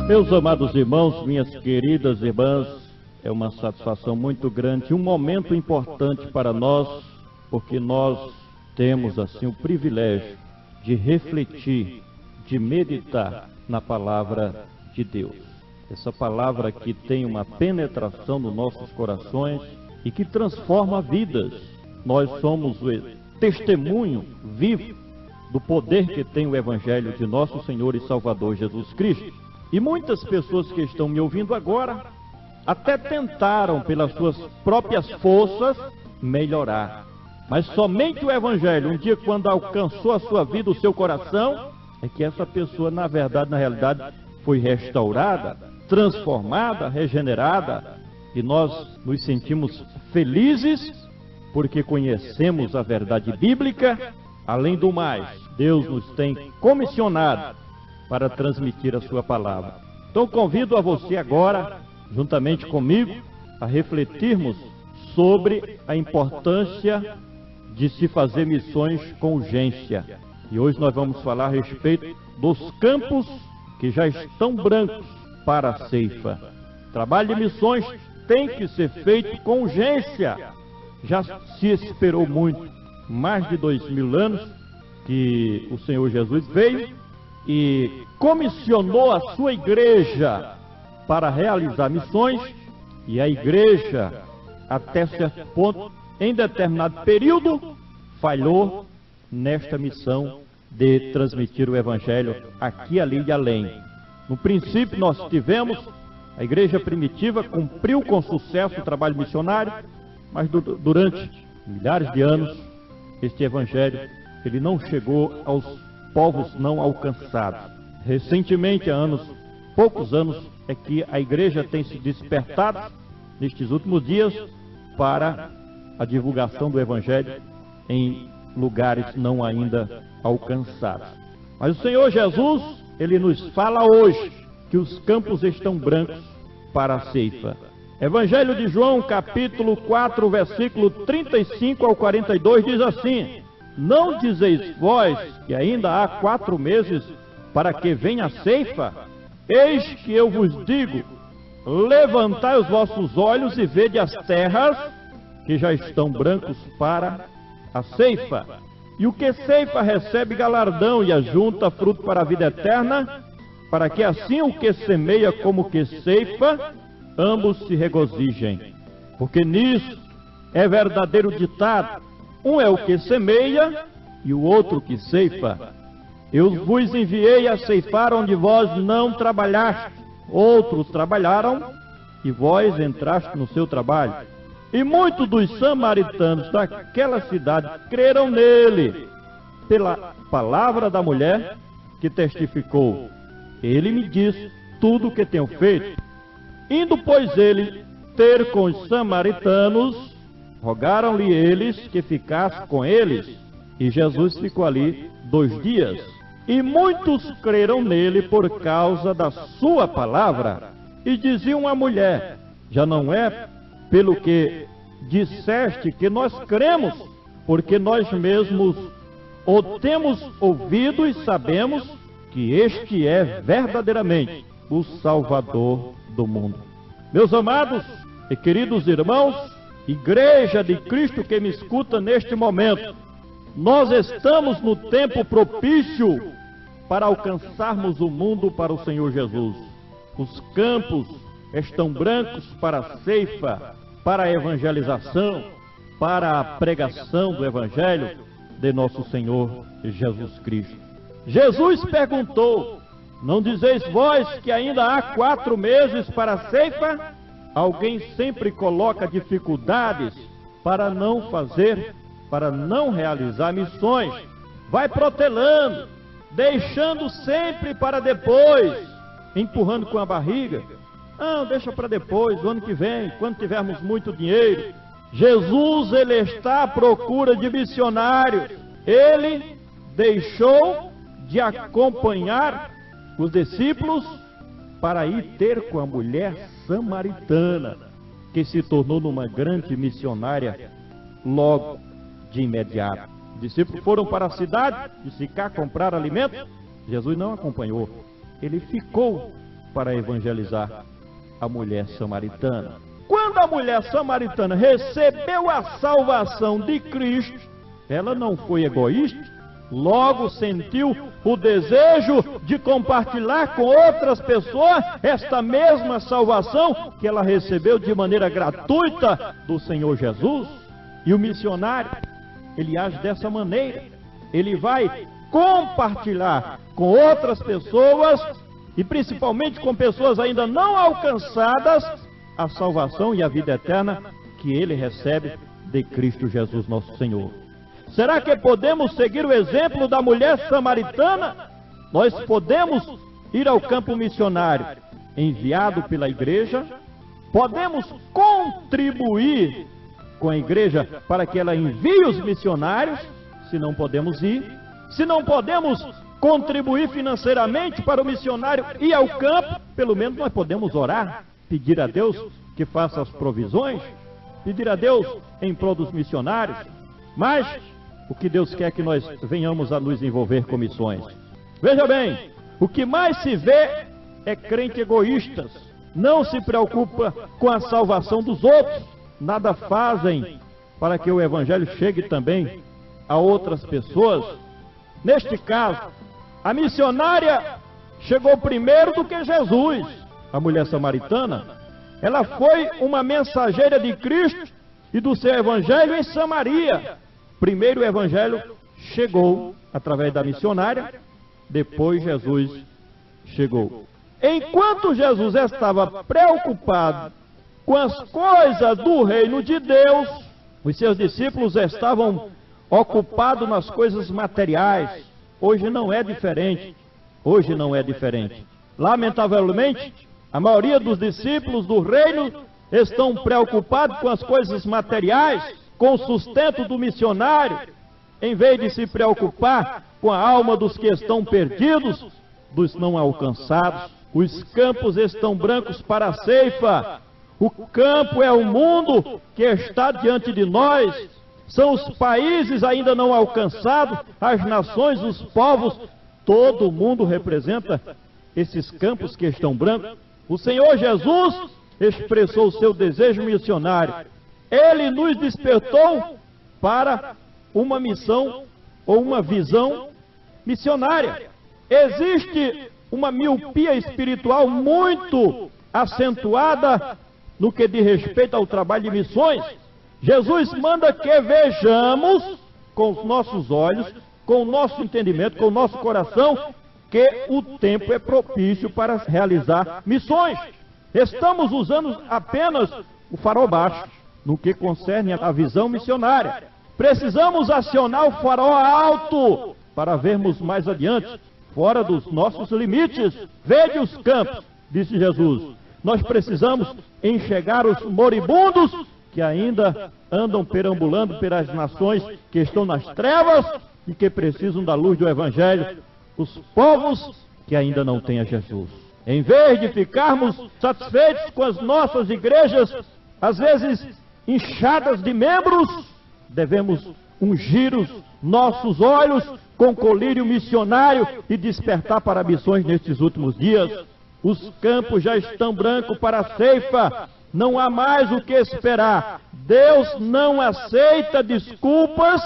Meus amados irmãos, minhas queridas irmãs, é uma satisfação muito grande, um momento importante para nós, porque nós temos assim o privilégio de refletir, de meditar na palavra de Deus. Essa palavra que tem uma penetração nos nossos corações e que transforma vidas. Nós somos o testemunho vivo do poder que tem o Evangelho de nosso Senhor e Salvador Jesus Cristo. E muitas pessoas que estão me ouvindo agora até tentaram, pelas suas próprias forças, melhorar. Mas somente o Evangelho, um dia quando alcançou a sua vida, o seu coração, é que essa pessoa, na verdade, na realidade, foi restaurada, transformada, regenerada. E nós nos sentimos felizes porque conhecemos a verdade bíblica. Além do mais, Deus nos tem comissionado para transmitir a sua palavra. Então convido a você agora, juntamente comigo, a refletirmos sobre a importância de se fazer missões com urgência. E hoje nós vamos falar a respeito dos campos que já estão brancos para a ceifa. Trabalho de missões tem que ser feito com urgência. Já se esperou muito, mais de 2000 anos, que o Senhor Jesus veio e comissionou a sua igreja para realizar missões, e a igreja, até certo ponto, em determinado período, falhou nesta missão de transmitir o Evangelho aqui, ali e além. No princípio nós tivemos, a igreja primitiva cumpriu com sucesso o trabalho missionário, mas durante milhares de anos, este Evangelho, ele não chegou aos povos não alcançados. Recentemente, há poucos anos, é que a igreja tem se despertado, nestes últimos dias, para a divulgação do Evangelho em lugares não ainda alcançados. Mas o Senhor Jesus, ele nos fala hoje que os campos estão brancos para a ceifa. Evangelho de João, capítulo 4, versículo 35 ao 42, diz assim: não dizeis vós que ainda há 4 meses para que venha a ceifa? Eis que eu vos digo, levantai os vossos olhos e vede as terras que já estão brancos para a ceifa. E o que ceifa recebe galardão e ajunta fruto para a vida eterna, para que assim o que semeia como o que ceifa, ambos se regozijem. Porque nisso é verdadeiro ditado: um é o que semeia e o outro que ceifa. Eu vos enviei a ceifar onde vós não trabalhaste. Outros trabalharam e vós entraste no seu trabalho. E muitos dos samaritanos daquela cidade creram nele, pela palavra da mulher que testificou: ele me disse tudo o que tenho feito. Indo, pois, ele ter com os samaritanos, rogaram-lhe eles que ficasse com eles, e Jesus ficou ali 2 dias. E muitos creram nele por causa da sua palavra, e diziam à mulher: já não é pelo que disseste que nós cremos, porque nós mesmos o temos ouvido e sabemos que este é verdadeiramente o Salvador do mundo. Meus amados e queridos irmãos, Igreja de Cristo que me escuta neste momento, nós estamos no tempo propício para alcançarmos o mundo para o Senhor Jesus. Os campos estão brancos para a ceifa, para a evangelização, para a pregação do Evangelho de nosso Senhor Jesus Cristo. Jesus perguntou: não dizeis vós que ainda há 4 meses para a ceifa? Alguém sempre coloca dificuldades para não fazer, para não realizar missões. Vai protelando, deixando sempre para depois, empurrando com a barriga. Não, deixa para depois, o ano que vem, quando tivermos muito dinheiro. Jesus, ele está à procura de missionários. Ele deixou de acompanhar os discípulos para ir ter com a mulher samaritana, que se tornou numa grande missionária logo de imediato. Os discípulos foram para a cidade de Sicá comprar alimento. Jesus não acompanhou. Ele ficou para evangelizar a mulher samaritana. Quando a mulher samaritana recebeu a salvação de Cristo, ela não foi egoísta, logo sentiu o desejo de compartilhar com outras pessoas esta mesma salvação que ela recebeu de maneira gratuita do Senhor Jesus. E o missionário, ele age dessa maneira, ele vai compartilhar com outras pessoas, e principalmente com pessoas ainda não alcançadas, a salvação e a vida eterna que ele recebe de Cristo Jesus nosso Senhor. Será que podemos seguir o exemplo da mulher samaritana? Nós podemos ir ao campo missionário enviado pela igreja, podemos contribuir com a igreja para que ela envie os missionários, se não podemos ir, se não podemos contribuir financeiramente para o missionário ir ao campo, pelo menos nós podemos orar, pedir a Deus que faça as provisões, pedir a Deus em prol dos missionários. Mas o que Deus quer é que nós venhamos a nos envolver com missões. Veja bem, o que mais se vê é crente egoístas, não se preocupa com a salvação dos outros, nada fazem para que o evangelho chegue também a outras pessoas. Neste caso, a missionária chegou primeiro do que Jesus. A mulher samaritana, ela foi uma mensageira de Cristo e do seu evangelho em Samaria. Primeiro o evangelho chegou através da missionária, depois Jesus chegou. Enquanto Jesus estava preocupado com as coisas do reino de Deus, os seus discípulos estavam ocupados nas coisas materiais. Hoje não é diferente. Hoje não é diferente. Lamentavelmente, a maioria dos discípulos do reino estão preocupados com as coisas materiais, com o sustento do missionário, em vez de se preocupar com a alma dos que estão perdidos, dos não alcançados. Os campos estão brancos para a ceifa. O campo é o mundo que está diante de nós. São os países ainda não alcançados, as nações, os povos. Todo mundo representa esses campos que estão brancos. O Senhor Jesus expressou o seu desejo missionário. Ele nos despertou para uma missão ou uma visão missionária. Existe uma miopia espiritual muito acentuada no que diz respeito ao trabalho de missões. Jesus manda que vejamos com os nossos olhos, com o nosso entendimento, com o nosso coração, que o tempo é propício para realizar missões. Estamos usando apenas o farol baixo, no que concerne a visão missionária. Precisamos acionar o farol alto para vermos mais adiante, fora dos nossos limites. Vede os campos, disse Jesus. Nós precisamos enxergar os moribundos que ainda andam perambulando pelas nações que estão nas trevas e que precisam da luz do Evangelho, os povos que ainda não têm a Jesus. Em vez de ficarmos satisfeitos com as nossas igrejas, às vezes inchadas de membros, devemos ungir os nossos olhos com colírio missionário e despertar para missões nestes últimos dias. Os campos já estão brancos para a ceifa, não há mais o que esperar. Deus não aceita desculpas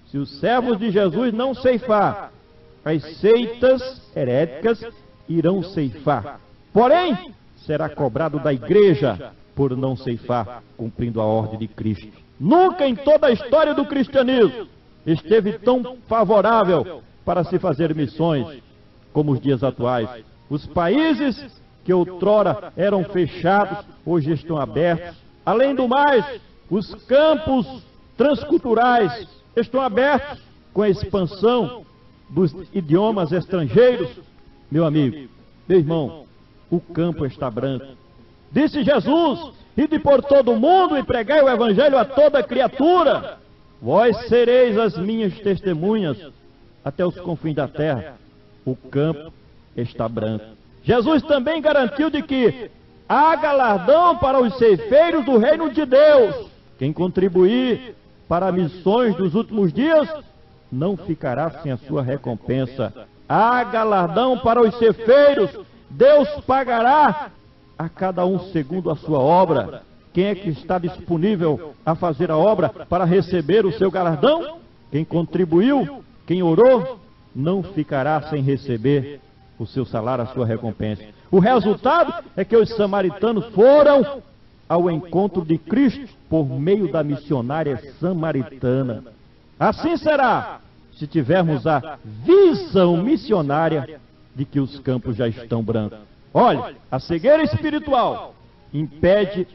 se os servos de Jesus não ceifar. As seitas heréticas irão ceifar. Porém, será cobrado da igreja por não ceifar, cumprindo a ordem de Cristo. Nunca em toda a história do cristianismo esteve tão favorável para se fazer missões como os dias atuais. Os países que outrora eram fechados, hoje estão abertos. Além do mais, os campos transculturais estão abertos com a expansão dos idiomas estrangeiros. Meu amigo, meu irmão, o campo está branco. Disse Jesus: ide por todo o mundo e pregai o evangelho a toda criatura. Vós sereis as minhas testemunhas até os confins da terra. O campo está branco. Jesus também garantiu de que há galardão para os ceifeiros do reino de Deus. Quem contribuir para missões dos últimos dias não ficará sem a sua recompensa. Há galardão para os ceifeiros Deus pagará a cada um segundo a sua obra. Quem é que está disponível a fazer a obra para receber o seu galardão? Quem contribuiu, quem orou, não ficará sem receber o seu salário, a sua recompensa. O resultado é que os samaritanos foram ao encontro de Cristo por meio da missionária samaritana. Assim será se tivermos a visão missionária de que os campos já estão brancos. Olha, a cegueira espiritual impede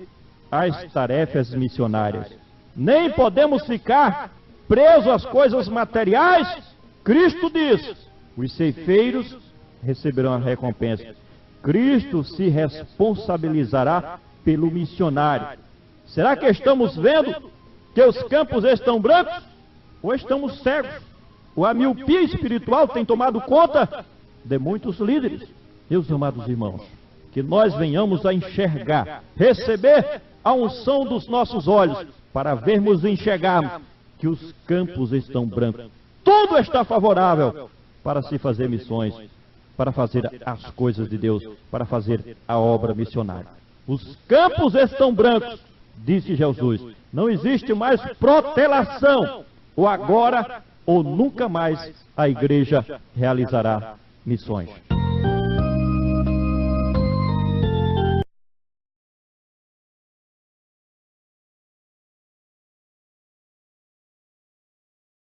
as tarefas missionárias. Nem podemos ficar presos às coisas materiais. Cristo diz: os ceifeiros receberão a recompensa. Cristo se responsabilizará pelo missionário. Será que estamos vendo que os campos estão brancos? Ou estamos cegos? Ou a miopia espiritual tem tomado conta de muitos líderes? Meus amados irmãos, que nós venhamos a enxergar, receber a unção dos nossos olhos, para vermos e enxergarmos que os campos estão brancos. Tudo está favorável para se fazer missões, para fazer as coisas de Deus, para fazer a obra missionária. Os campos estão brancos, disse Jesus. Não existe mais protelação. Ou agora, ou nunca mais a igreja realizará missões.